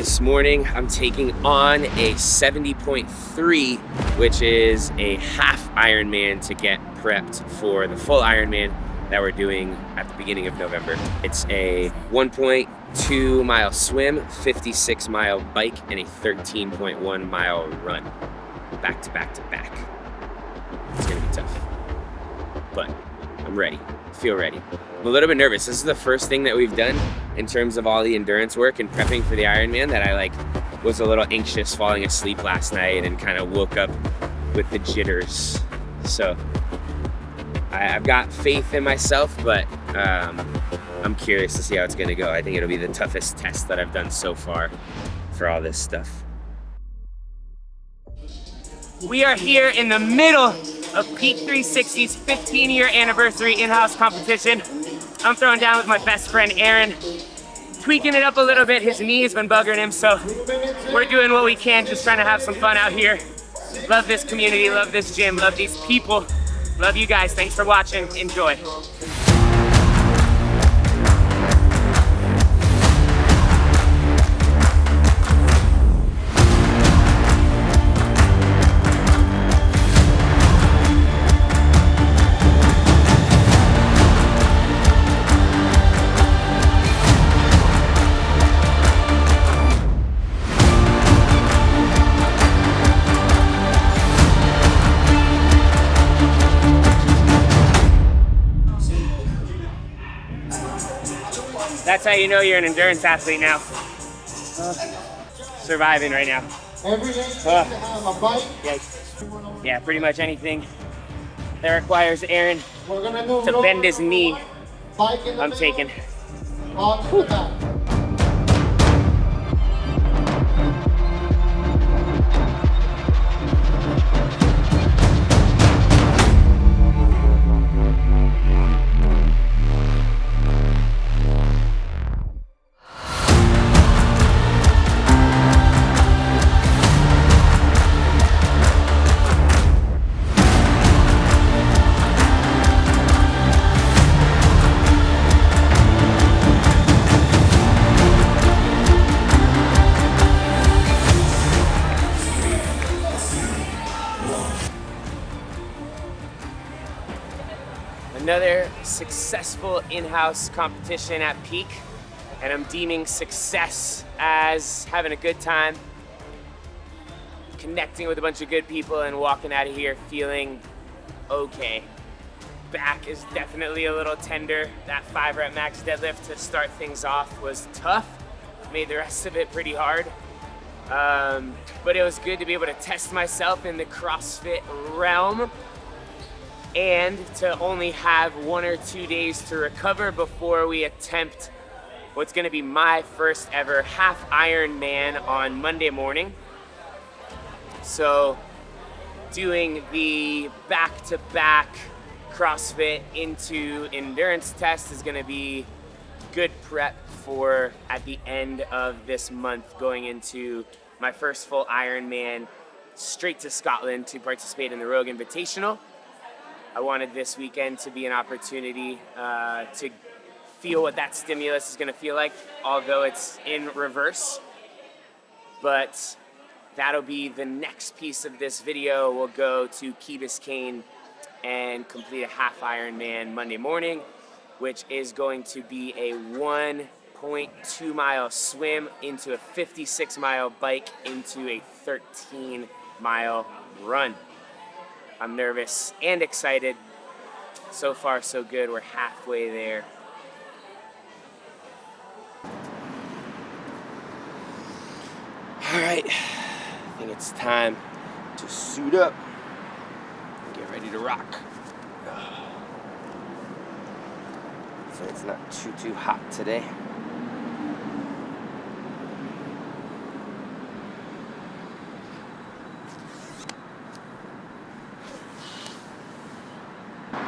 This morning I'm taking on a 70.3, which is a half Ironman to get prepped for the full Ironman that we're doing at the beginning of November. It's a 1.2 mile swim, 56 mile bike, and a 13.1 mile run. Back to back to back. It's gonna be tough, but I'm ready. I feel ready. I'm a little bit nervous. This is the first thing that we've done in terms of all the endurance work and prepping for the Ironman that I was a little anxious falling asleep last night and kind of woke up with the jitters. So I've got faith in myself, but I'm curious to see how it's gonna go. I think it'll be the toughest test that I've done so far for all this stuff. We are here in the middle of Peak 360's 15-year anniversary in-house competition. I'm throwing down with my best friend, Aaron. Tweaking it up a little bit. His knee has been buggering him, so we're doing what we can, just trying to have some fun out here. Love this community, love this gym, love these people. Love you guys. Thanks for watching. Enjoy. That's how you know you're an endurance athlete now. Surviving right now. Every day you have a bike. Yeah, pretty much anything that requires Aaron to bend his knee, I'm taking. Another successful in-house competition at Peak, and I'm deeming success as having a good time, connecting with a bunch of good people, and walking out of here feeling okay. Back is definitely a little tender. That 5-rep max deadlift to start things off was tough. Made the rest of it pretty hard. But it was good to be able to test myself in the CrossFit realm, and to only have 1 or 2 days to recover before we attempt what's gonna be my first ever half Ironman on Monday morning. So doing the back-to-back CrossFit into endurance test is gonna be good prep for at the end of this month going into my first full Ironman straight to Scotland to participate in the Rogue Invitational. I wanted this weekend to be an opportunity to feel what that stimulus is going to feel like, although it's in reverse. But that'll be the next piece of this video. We'll go to Key Biscayne and complete a half Ironman Monday morning, which is going to be a 1.2 mile swim into a 56 mile bike into a 13 mile run. I'm nervous and excited. So far, so good. We're halfway there. All right, I think it's time to suit up and get ready to rock. So it's not too hot today.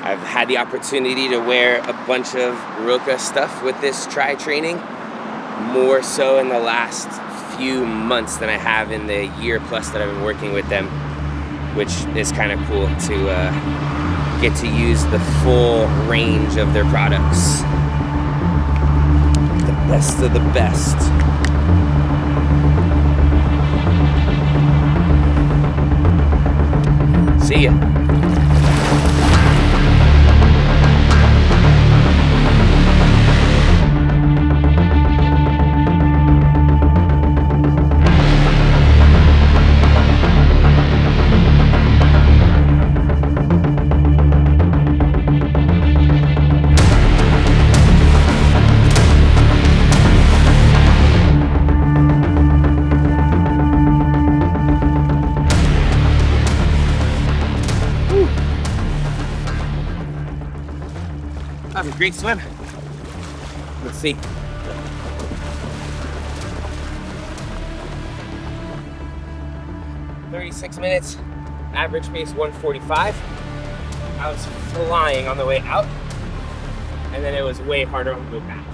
I've had the opportunity to wear a bunch of Roka stuff with this tri training, more so in the last few months than I have in the year plus that I've been working with them, which is kind of cool to get to use the full range of their products. The best of the best. a great swim. Let's see. "36 minutes, average pace 145. I was flying on the way out, and then it was way harder on the way back.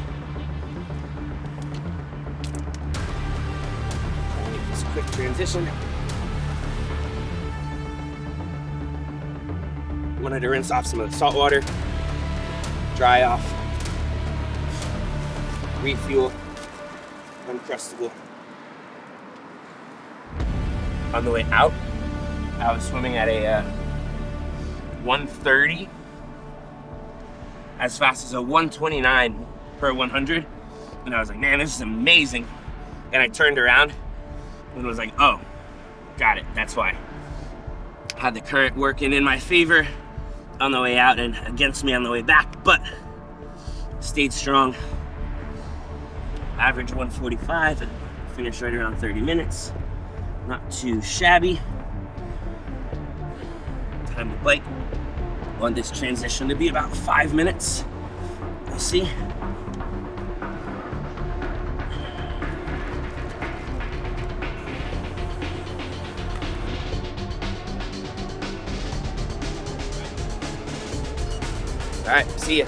Just a quick transition. Wanted to rinse off some of the salt water, dry off, refuel, Uncrustable. On the way out, I was swimming at a 130, as fast as a 129 per 100. And I was like, man, this is amazing. And I turned around and was like, oh, got it, that's why. Had the current working in my favor on the way out and against me on the way back, but stayed strong. Average 145 and finished right around 30 minutes. Not too shabby. Time to bike. Want this transition to be about 5 minutes. We'll see. All right, see ya.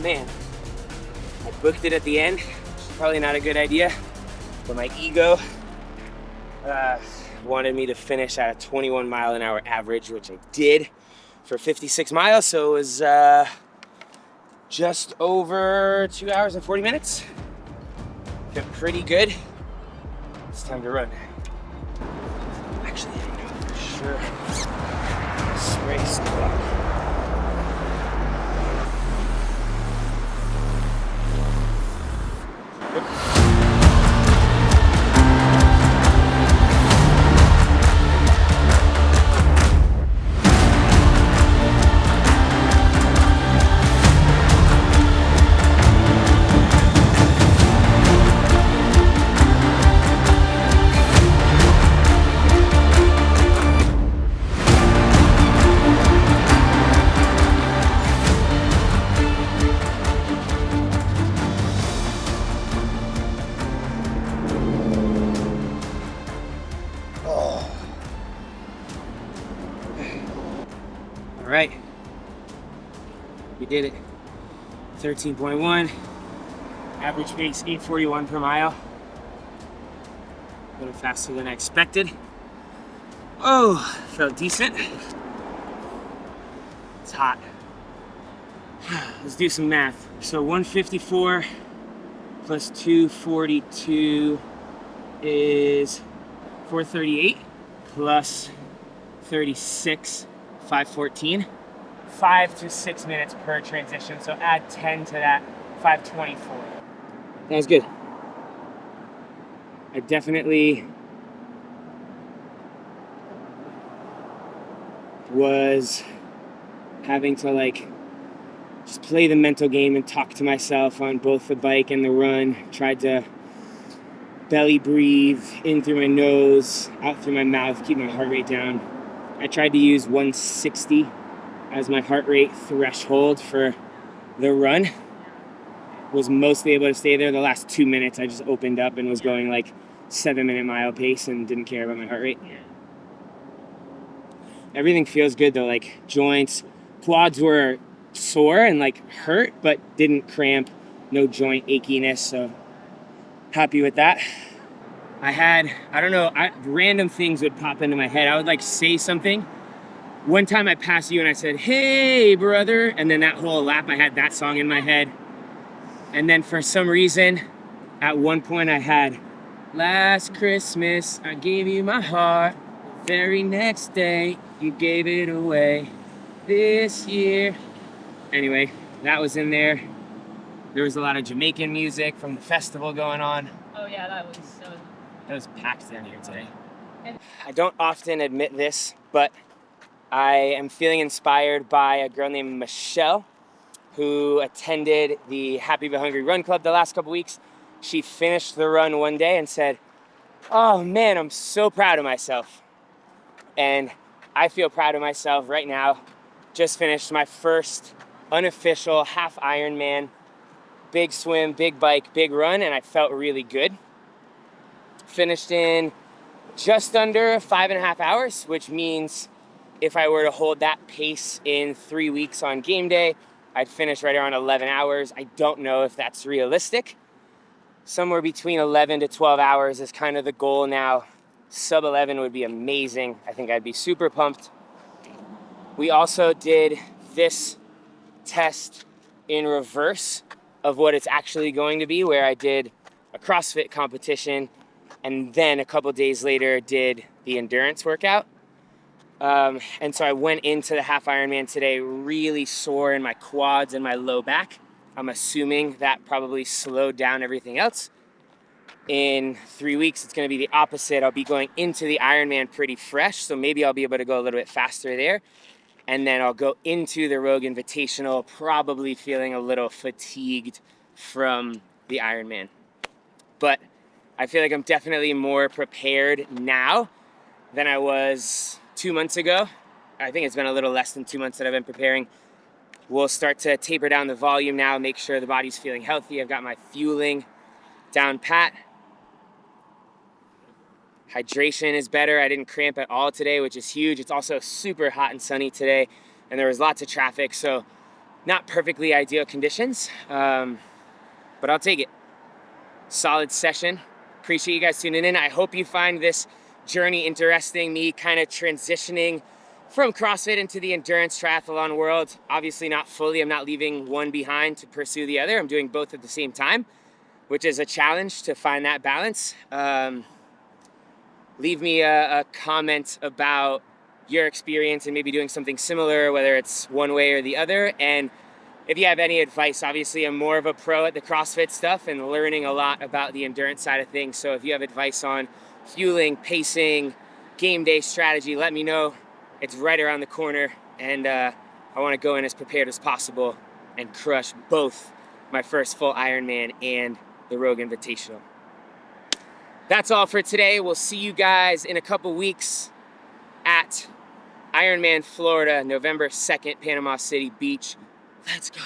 Man, I booked it at the end. Probably not a good idea, but my ego wanted me to finish at a 21 mile an hour average, which I did for 56 miles. So it was just over 2 hours and 40 minutes. Felt pretty good. It's time to run. Actually, I know for sure this race clock. All right, we did it. 13.1, average pace 841 per mile. A little faster than I expected. Oh, felt decent. It's hot. Let's do some math. So 154 plus 242 is 438 plus 36. 514, 5 to 6 minutes per transition. So add 10 to that, 524. That was good. I definitely was having to just play the mental game and talk to myself on both the bike and the run. Tried to belly breathe in through my nose, out through my mouth, keep my heart rate down. I tried to use 160 as my heart rate threshold for the run. Was mostly able to stay there. The last 2 minutes I just opened up and was going 7-minute mile pace and didn't care about my heart rate. Everything feels good though, joints, quads were sore and hurt, but didn't cramp, no joint achiness, so happy with that. Random things would pop into my head. I would say something. One time I passed you and I said, hey brother, and then that whole lap I had that song in my head. And then for some reason, at one point I had, last Christmas I gave you my heart, very next day You gave it away this year. Anyway, that was in there. There was a lot of Jamaican music from the festival going on. Oh yeah, that was Packed down here today. I don't often admit this, but I am feeling inspired by a girl named Michelle who attended the Happy But Hungry Run Club the last couple weeks. She finished the run one day and said, "Oh man, I'm so proud of myself." And I feel proud of myself right now. Just finished my first unofficial Half Ironman. Big swim, big bike, big run, and I felt really good. Finished in just under 5.5 hours, which means if I were to hold that pace in 3 weeks on game day, I'd finish right around 11 hours. I don't know if that's realistic. Somewhere between 11 to 12 hours is kind of the goal now. Sub 11 would be amazing. I think I'd be super pumped. We also did this test in reverse of what it's actually going to be, where I did a CrossFit competition and then a couple days later did the endurance workout. And so I went into the Half Ironman today really sore in my quads and my low back. I'm assuming that probably slowed down everything else. In 3 weeks, it's going to be the opposite. I'll be going into the Ironman pretty fresh, so maybe I'll be able to go a little bit faster there. And then I'll go into the Rogue Invitational probably feeling a little fatigued from the Ironman. But I feel like I'm definitely more prepared now than I was 2 months ago. I think it's been a little less than 2 months that I've been preparing. We'll start to taper down the volume now, make sure the body's feeling healthy. I've got my fueling down pat. Hydration is better. I didn't cramp at all today, which is huge. It's also super hot and sunny today, and there was lots of traffic, so not perfectly ideal conditions, but I'll take it. Solid session. Appreciate you guys tuning in. I hope you find this journey interesting, me kind of transitioning from CrossFit into the endurance triathlon world. Obviously not fully. I'm not leaving one behind to pursue the other. I'm doing both at the same time, which is a challenge to find that balance. Leave me a comment about your experience and maybe doing something similar, whether it's one way or the other. And if you have any advice, obviously I'm more of a pro at the CrossFit stuff and learning a lot about the endurance side of things. So if you have advice on fueling, pacing, game day strategy, let me know. It's right around the corner, and I want to go in as prepared as possible and crush both my first full Ironman and the Rogue Invitational. That's all for today. We'll see you guys in a couple weeks at Ironman Florida, November 2nd, Panama City Beach. Let's go.